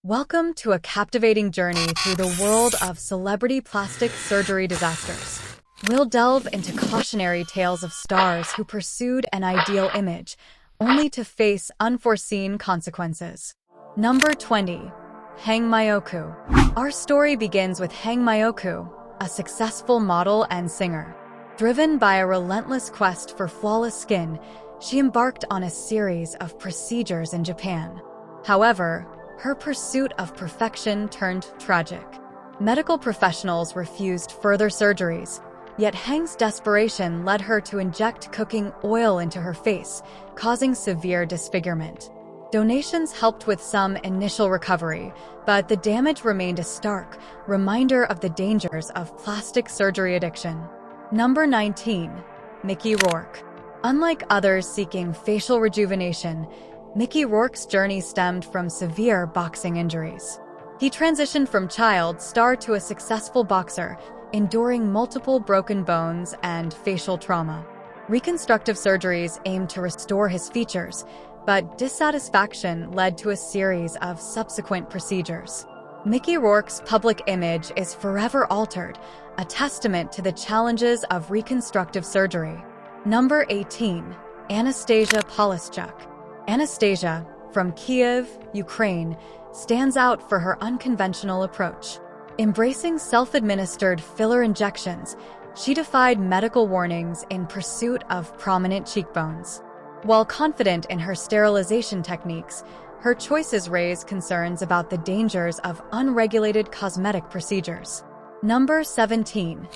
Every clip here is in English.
Welcome to a captivating journey through the world of celebrity plastic surgery disasters. We'll delve into cautionary tales of stars who pursued an ideal image, only to face unforeseen consequences. Number 20. Hang Myoku. Our story begins with Hang Myoku, a successful model and singer. Driven by a relentless quest for flawless skin, she embarked on a series of procedures in Japan. However, her pursuit of perfection turned tragic. Medical professionals refused further surgeries, yet Hang's desperation led her to inject cooking oil into her face, causing severe disfigurement. Donations helped with some initial recovery, but the damage remained a stark reminder of the dangers of plastic surgery addiction. Number 19. Mickey Rourke. Unlike others seeking facial rejuvenation, Mickey Rourke's journey stemmed from severe boxing injuries. He transitioned from child star to a successful boxer, enduring multiple broken bones and facial trauma. Reconstructive surgeries aimed to restore his features, but dissatisfaction led to a series of subsequent procedures. Mickey Rourke's public image is forever altered, a testament to the challenges of reconstructive surgery. Number 18. Anastasia Polischuk. Anastasia, from Kyiv, Ukraine, stands out for her unconventional approach. Embracing self-administered filler injections, she defied medical warnings in pursuit of prominent cheekbones. While confident in her sterilization techniques, her choices raise concerns about the dangers of unregulated cosmetic procedures. Number 17.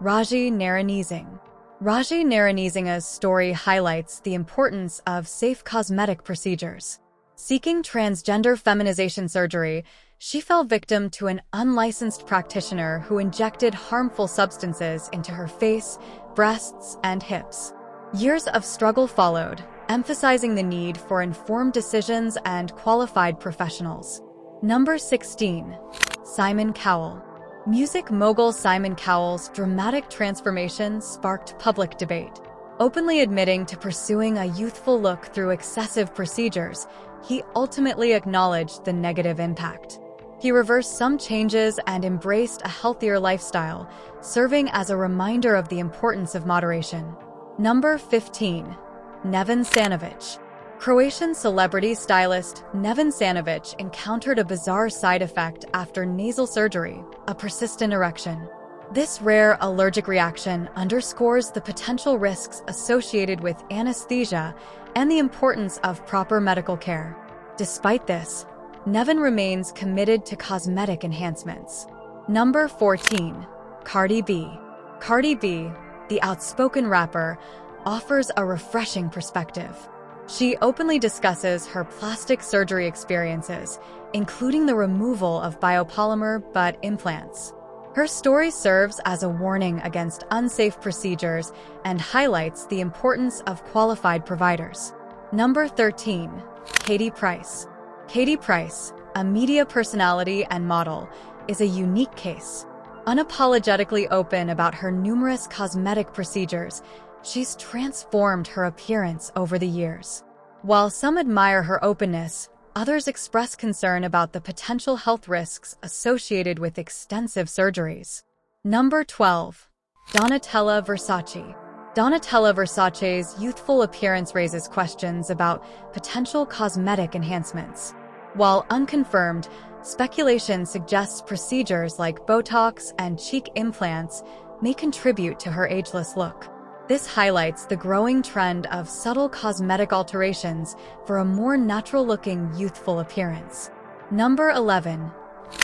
Raji Naraneesinghe. Raji Naraneesinghe's story highlights the importance of safe cosmetic procedures. Seeking transgender feminization surgery, she fell victim to an unlicensed practitioner who injected harmful substances into her face, breasts, and hips. Years of struggle followed, emphasizing the need for informed decisions and qualified professionals. Number 16. Simon Cowell. Music mogul Simon Cowell's dramatic transformation sparked public debate. Openly admitting to pursuing a youthful look through excessive procedures, he ultimately acknowledged the negative impact. He reversed some changes and embraced a healthier lifestyle, serving as a reminder of the importance of moderation. Number 15. Neven Sanovic. Croatian celebrity stylist Neven Sanovic encountered a bizarre side effect after nasal surgery, a persistent erection. This rare allergic reaction underscores the potential risks associated with anesthesia and the importance of proper medical care. Despite this, Neven remains committed to cosmetic enhancements. Number 14. Cardi B. Cardi B, the outspoken rapper, offers a refreshing perspective. She openly discusses her plastic surgery experiences, including the removal of biopolymer butt implants. Her story serves as a warning against unsafe procedures and highlights the importance of qualified providers. Number 13. Katie Price. Katie Price, a media personality and model, is a unique case. Unapologetically open about her numerous cosmetic procedures, she's transformed her appearance over the years. While some admire her openness, others express concern about the potential health risks associated with extensive surgeries. Number 12. Donatella Versace. Donatella Versace's youthful appearance raises questions about potential cosmetic enhancements. While unconfirmed, speculation suggests procedures like Botox and cheek implants may contribute to her ageless look. This highlights the growing trend of subtle cosmetic alterations for a more natural-looking, youthful appearance. Number 11.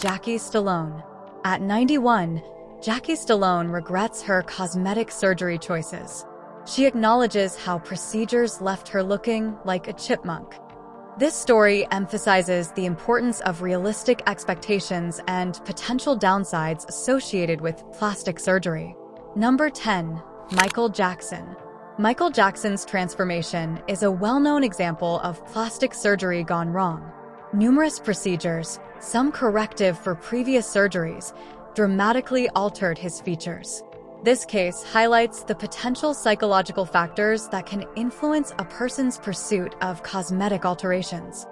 Jackie Stallone. At 91, Jackie Stallone regrets her cosmetic surgery choices. She acknowledges how procedures left her looking like a chipmunk. This story emphasizes the importance of realistic expectations and potential downsides associated with plastic surgery. Number 10. Michael Jackson. Michael Jackson's transformation is a well-known example of plastic surgery gone wrong. Numerous procedures, some corrective for previous surgeries, dramatically altered his features. This case highlights the potential psychological factors that can influence a person's pursuit of cosmetic alterations.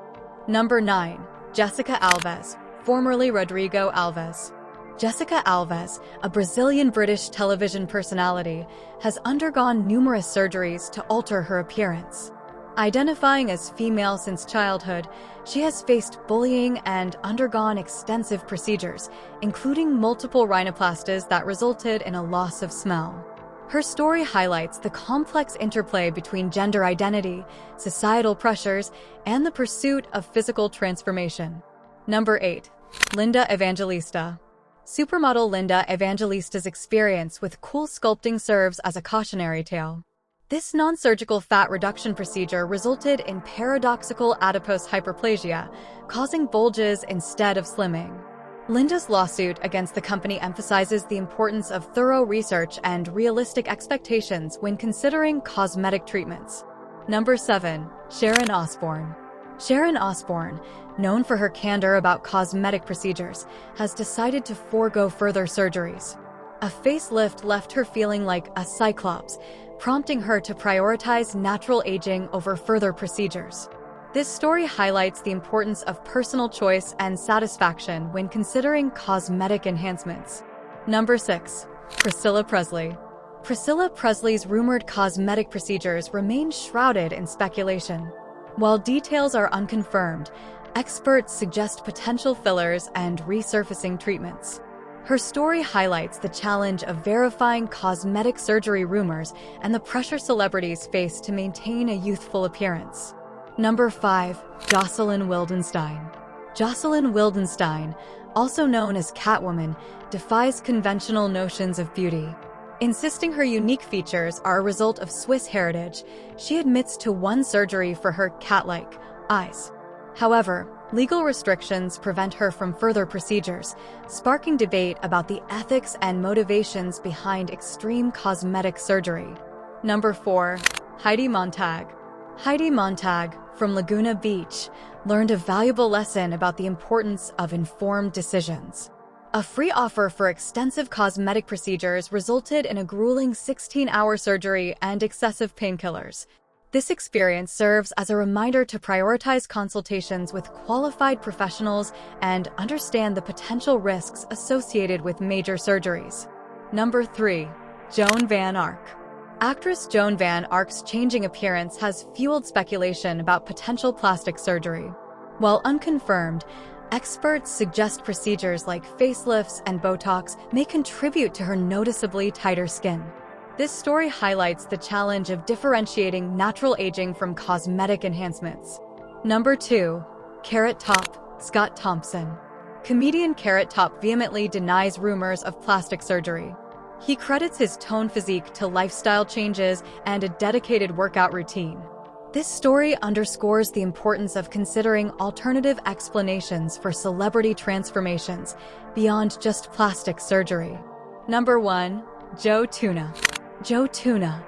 Number 9. Jessica Alves, formerly Rodrigo Alves. Jessica Alves, a Brazilian-British television personality, has undergone numerous surgeries to alter her appearance. Identifying as female since childhood, she has faced bullying and undergone extensive procedures, including multiple rhinoplasties that resulted in a loss of smell. Her story highlights the complex interplay between gender identity, societal pressures, and the pursuit of physical transformation. Number 8. Linda Evangelista. Supermodel Linda Evangelista's experience with cool sculpting serves as a cautionary tale. This non-surgical fat reduction procedure resulted in paradoxical adipose hyperplasia, causing bulges instead of slimming. Linda's lawsuit against the company emphasizes the importance of thorough research and realistic expectations when considering cosmetic treatments. Number 7. Sharon Osbourne. Sharon Osbourne, known for her candor about cosmetic procedures, has decided to forego further surgeries. A facelift left her feeling like a cyclops, prompting her to prioritize natural aging over further procedures. This story highlights the importance of personal choice and satisfaction when considering cosmetic enhancements. Number 6. Priscilla Presley. Priscilla Presley's rumored cosmetic procedures remain shrouded in speculation. While details are unconfirmed, experts suggest potential fillers and resurfacing treatments. Her story highlights the challenge of verifying cosmetic surgery rumors and the pressure celebrities face to maintain a youthful appearance. Number 5. Jocelyn Wildenstein. Jocelyn Wildenstein, also known as Catwoman, defies conventional notions of beauty. Insisting her unique features are a result of Swiss heritage, she admits to one surgery for her cat-like eyes. However, legal restrictions prevent her from further procedures, sparking debate about the ethics and motivations behind extreme cosmetic surgery. Number 4. Heidi Montag. Heidi Montag, from Laguna Beach, learned a valuable lesson about the importance of informed decisions. A free offer for extensive cosmetic procedures resulted in a grueling 16-hour surgery and excessive painkillers. This experience serves as a reminder to prioritize consultations with qualified professionals and understand the potential risks associated with major surgeries. Number 3. Joan Van Ark. Actress Joan Van Ark's changing appearance has fueled speculation about potential plastic surgery. While unconfirmed, experts suggest procedures like facelifts and Botox may contribute to her noticeably tighter skin. This story highlights the challenge of differentiating natural aging from cosmetic enhancements. Number 2. Carrot Top, Scott Thompson. Comedian Carrot Top vehemently denies rumors of plastic surgery. He credits his toned physique to lifestyle changes and a dedicated workout routine. This story underscores the importance of considering alternative explanations for celebrity transformations beyond just plastic surgery. Number 1. Joe Tuna. Joe Tuna,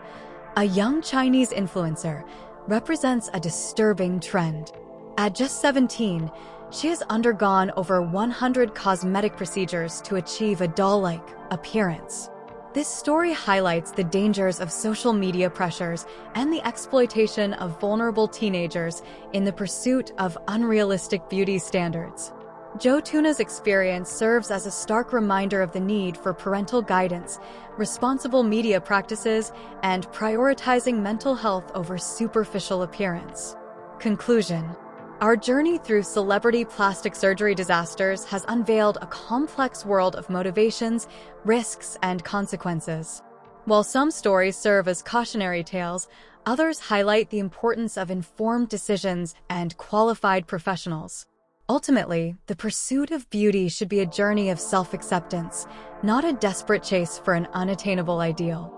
a young Chinese influencer, represents a disturbing trend. At just 17, she has undergone over 100 cosmetic procedures to achieve a doll-like appearance. This story highlights the dangers of social media pressures and the exploitation of vulnerable teenagers in the pursuit of unrealistic beauty standards. Joe Tuna's experience serves as a stark reminder of the need for parental guidance, responsible media practices, and prioritizing mental health over superficial appearance. Conclusion. Our journey through celebrity plastic surgery disasters has unveiled a complex world of motivations, risks, and consequences. While some stories serve as cautionary tales, others highlight the importance of informed decisions and qualified professionals. Ultimately, the pursuit of beauty should be a journey of self-acceptance, not a desperate chase for an unattainable ideal.